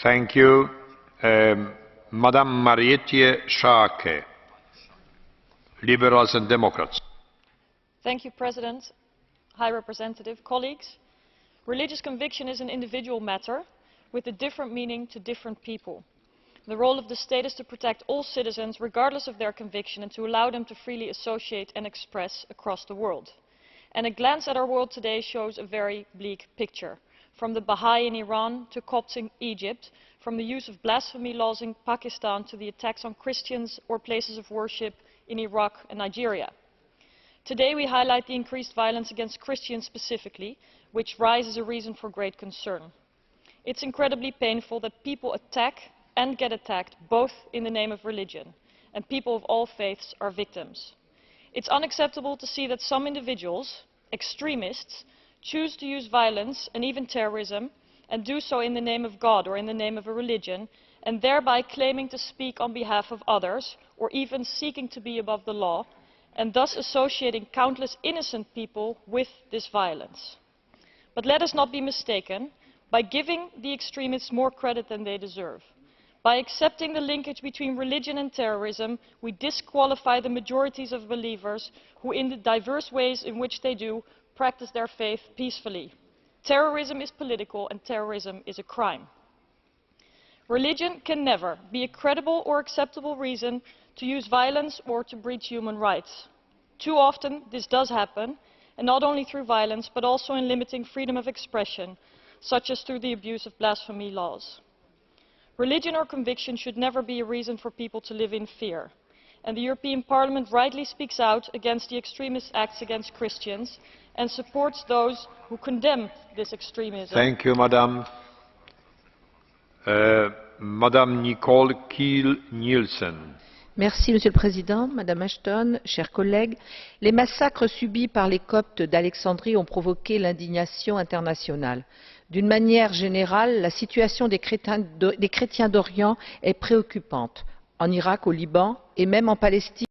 Thank you. Madame Marietje Schaake, Liberals and Democrats. Thank you, President, High Representative, colleagues. Religious conviction is an individual matter with a different meaning to different people. The role of the state is to protect all citizens regardless of their conviction and to allow them to freely associate and express across the world. And a glance at our world today shows a very bleak picture. From the Baha'i in Iran to Copts in Egypt, from the use of blasphemy laws in Pakistan to the attacks on Christians or places of worship in Iraq and Nigeria. Today we highlight the increased violence against Christians specifically, which rise as a reason for great concern. It's incredibly painful that people attack and get attacked both in the name of religion, and people of all faiths are victims. It's unacceptable to see that some individuals, extremists, choose to use violence and even terrorism and do so in the name of God or in the name of a religion, and thereby claiming to speak on behalf of others or even seeking to be above the law, and thus associating countless innocent people with this violence. But let us not be mistaken by giving the extremists more credit than they deserve. By accepting the linkage between religion and terrorism, we disqualify the majorities of believers who, in the diverse ways in which they do, practice their faith peacefully. Terrorism is political and terrorism is a crime. Religion can never be a credible or acceptable reason to use violence or to breach human rights. Too often this does happen, and not only through violence but also in limiting freedom of expression, such as through the abuse of blasphemy laws. Religion or conviction should never be a reason for people to live in fear, and the European Parliament rightly speaks out against the extremist acts against Christians and supports those who condemn this extremism. Thank you, Madam. Madame Nicole Kiel-Nielsen. Merci, Monsieur le Président, Madame Ashton, chers collègues. Les massacres subis par les Coptes d'Alexandrie ont provoqué l'indignation internationale. D'une manière générale, la situation des chrétiens d'Orient est préoccupante. En Irak, au Liban et même en Palestine,